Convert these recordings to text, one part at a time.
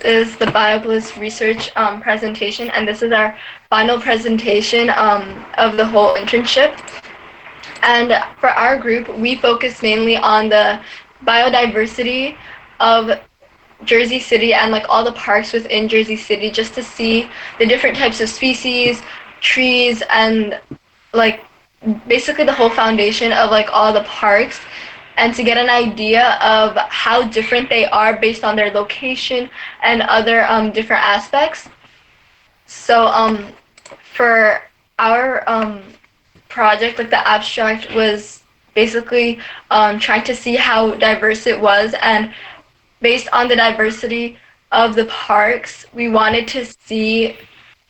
is the BioBlitz research presentation, and this is our final presentation of the whole internship. And for our group, we focus mainly on the biodiversity of Jersey City and like all the parks within Jersey City, just to see the different types of species, trees, and like basically the whole foundation of like all the parks, and to get an idea of how different they are based on their location and other different aspects. So for our project, like the abstract was basically trying to see how diverse it was, and based on the diversity of the parks, we wanted to see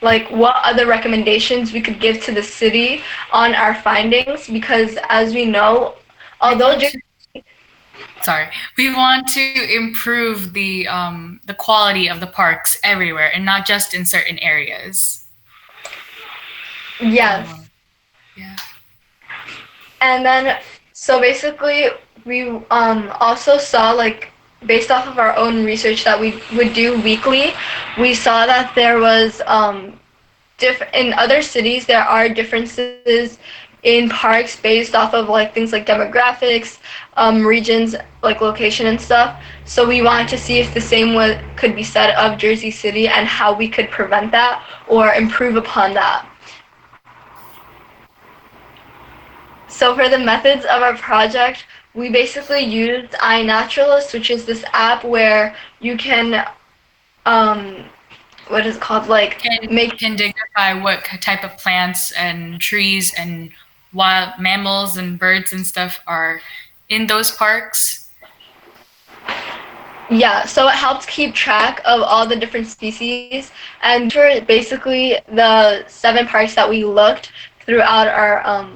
like what other recommendations we could give to the city on our findings, because as we know, although we want to improve the quality of the parks everywhere and not just in certain areas. Yes. Yeah. And then so basically we also saw, like, based off of our own research that we would do weekly, we saw that there was in other cities there are differences in parks based off of like things like demographics, regions, like location and stuff. So we wanted to see if the same could be said of Jersey City and how we could prevent that or improve upon that. So for the methods of our project, we basically used iNaturalist, which is this app where you can what is it called? Like can dignify what type of plants and trees and wild mammals and birds and stuff are in those parks. Yeah, so it helps keep track of all the different species. And for basically the 7 parks that we looked throughout our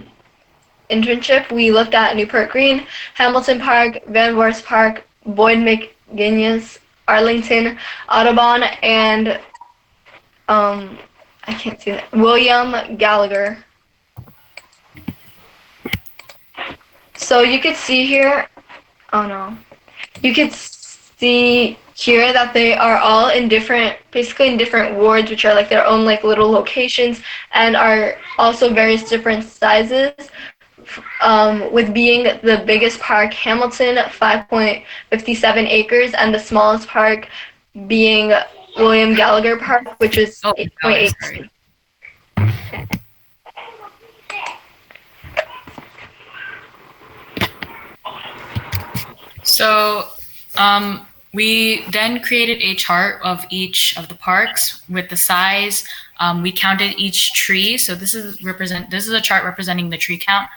internship, we looked at Newport Green, Hamilton Park, Van Wars Park, Boyd McGuinness, Arlington, Audubon, and I can't see that, William Gallagher. So you could see here, oh no, you could see here that they are all in basically in different wards, which are like their own like little locations, and are also various different sizes. With being the biggest park, Hamilton, 5.57 acres, and the smallest park being William Gallagher Park, which is 8.8. So we then created a chart of each of the parks with the size. We counted each tree. So this is a chart representing the tree count.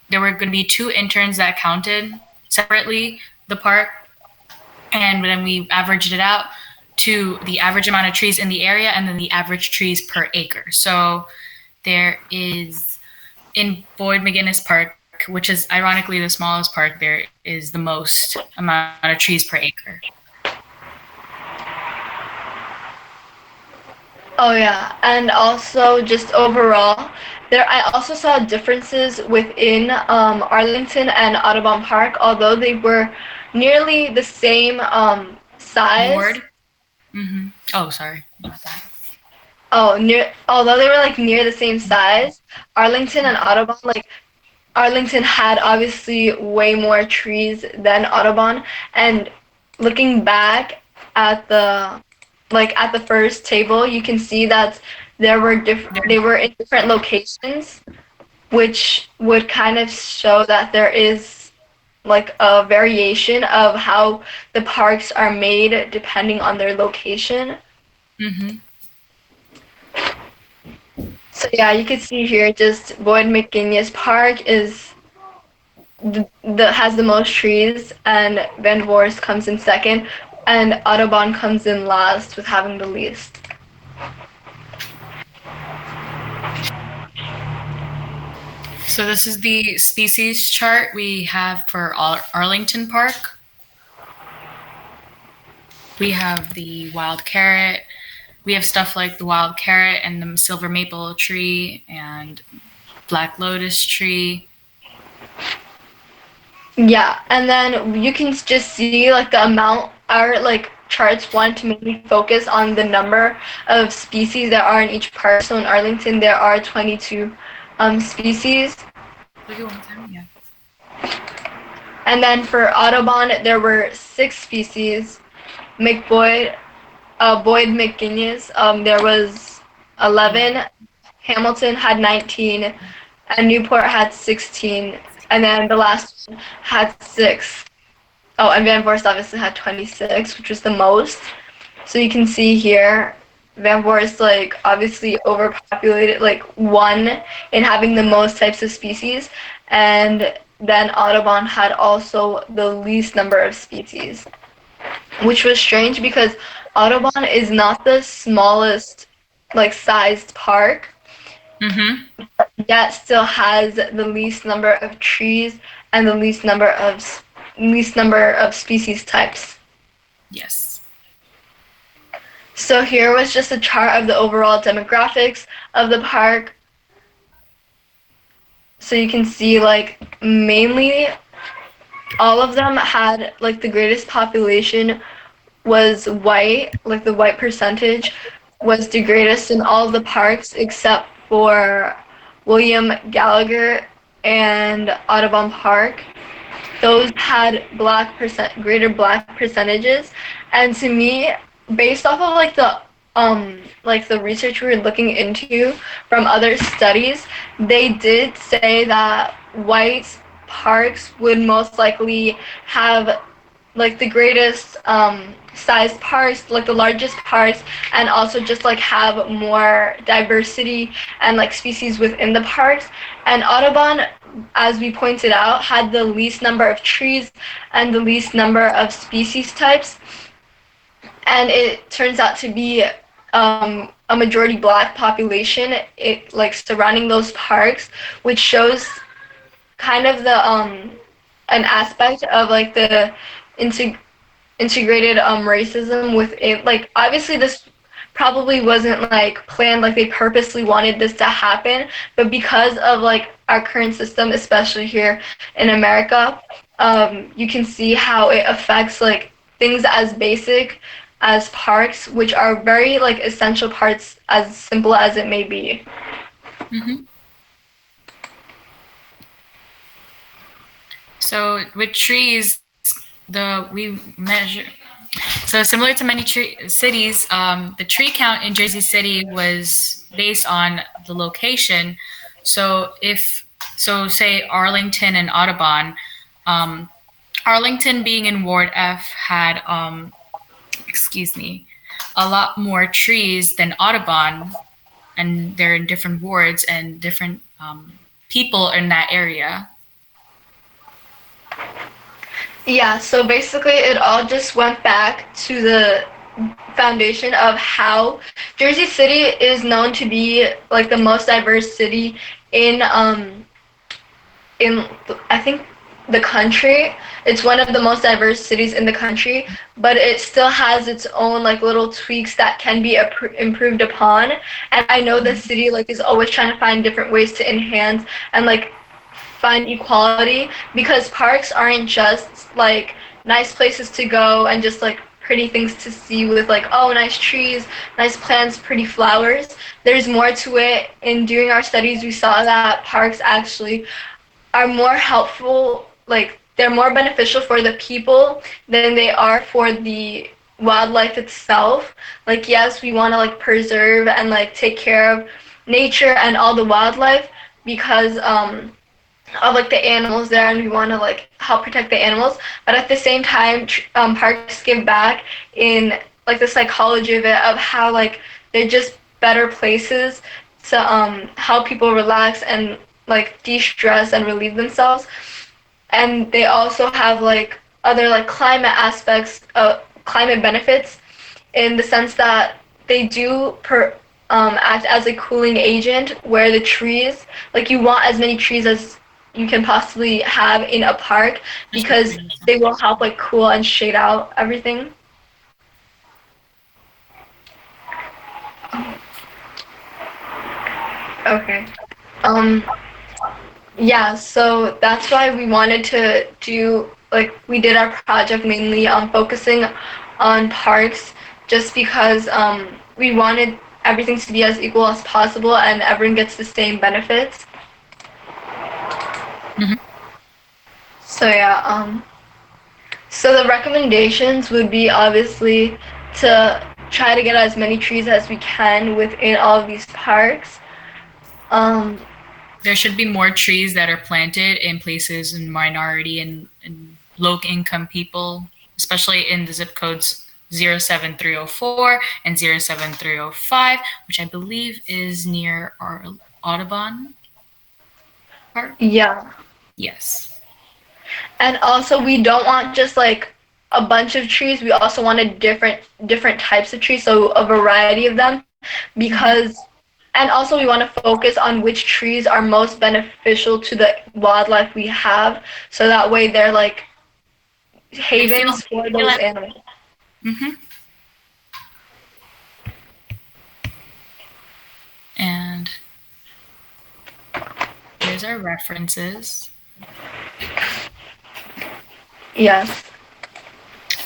There were going to be 2 interns that counted separately the park, and then we averaged it out to the average amount of trees in the area and then the average trees per acre. So there is, in Boyd McGuinness Park, which is ironically the smallest park, there is the most amount of trees per acre. Oh yeah, and also just overall, I also saw differences within Arlington and Audubon Park, although they were nearly the same size. Ward? Mm-hmm. Oh, sorry about that. Although they were like near the same size, Arlington and Audubon, like Arlington had obviously way more trees than Audubon, and looking back at the first table, you can see that they were in different locations, which would kind of show that there is like a variation of how the parks are made depending on their location. Mm-hmm. So yeah, you can see here just Boyd McGuinness Park is has the most trees, and Van Wars comes in second, and Audubon comes in last with having the least. So this is the species chart we have for Arlington Park. We have the wild carrot. We have stuff like the wild carrot and the silver maple tree and black lotus tree. Yeah, and then you can just see like the amount, our like charts wanted to mainly focus on the number of species that are in each park. So in Arlington, there are 22 species. Look at one time, yeah. And then for Audubon, there were 6 species. McBoyd, Boyd McGuinness, there was 11. Hamilton had 19, and Newport had 16, and then the last one had 6. Oh, and Van Voorst obviously had 26, which was the most. So you can see here, Van Voorst like obviously overpopulated, like one in having the most types of species, and then Audubon had also the least number of species, which was strange because Audubon is not the smallest like sized park, yet still has the least number of trees and the least number of species types. Yes. So here was just a chart of the overall demographics of the park. So you can see like mainly all of them had like the greatest population was white, like the white percentage was the greatest in all of the parks except for William Gallagher and Audubon Park. Those had greater black percentages, and to me, based off of like the research we were looking into from other studies, they did say that white parks would most likely have like the greatest sized parks, like the largest parks, and also just like have more diversity and like species within the parks. And Audubon, as we pointed out, had the least number of trees and the least number of species types. And it turns out to be a majority black population, it like surrounding those parks, which shows kind of the an aspect of like the integrated racism within, like obviously this probably wasn't like planned, like they purposely wanted this to happen, but because of like our current system, especially here in America, you can see how it affects like things as basic as parks, which are very like essential parts, as simple as it may be. So with trees, we measure. So similar to many cities, the tree count in Jersey City was based on the location. So say Arlington and Audubon, Arlington being in Ward F had a lot more trees than Audubon, and they're in different wards and different people in that area. Yeah, so basically it all just went back to the foundation of how Jersey City is known to be like the most diverse city in I think the country. It's one of the most diverse cities in the country, but it still has its own like little tweaks that can be improved upon. And I know the city like is always trying to find different ways to enhance and like find equality, because parks aren't just like nice places to go and just like pretty things to see with like, oh, nice trees, nice plants, pretty flowers. There's more to it. In doing our studies, we saw that parks actually are more helpful, like they're more beneficial for the people than they are for the wildlife itself. Like yes, we want to like preserve and like take care of nature and all the wildlife because of like the animals there, and we want to like help protect the animals, but at the same time parks give back in like the psychology of it, of how like they're just better places to help people relax and like de-stress and relieve themselves. And they also have like other like climate aspects, climate benefits, in the sense that they do act as a cooling agent, where the trees, like you want as many trees as you can possibly have in a park, because they will help like cool and shade out everything. Okay. Yeah, so that's why we wanted to do, like, we did our project mainly on focusing on parks just because we wanted everything to be as equal as possible and everyone gets the same benefits. Mhm. So yeah, so the recommendations would be obviously to try to get as many trees as we can within all of these parks. There should be more trees that are planted in places in minority and low-income people, especially in the zip codes 07304 and 07305, which I believe is near our Audubon Park. Yeah. Yes. And also we don't want just like a bunch of trees. We also wanted different types of trees, so a variety of them because and also we want to focus on which trees are most beneficial to the wildlife we have so that way they're like They feel, havens for feel those like, animals. hmm And here's our references. Yes.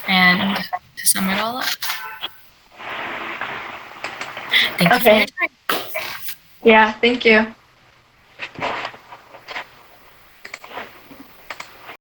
And to sum it all up, thank you for Okay. your time. Yeah, thank you.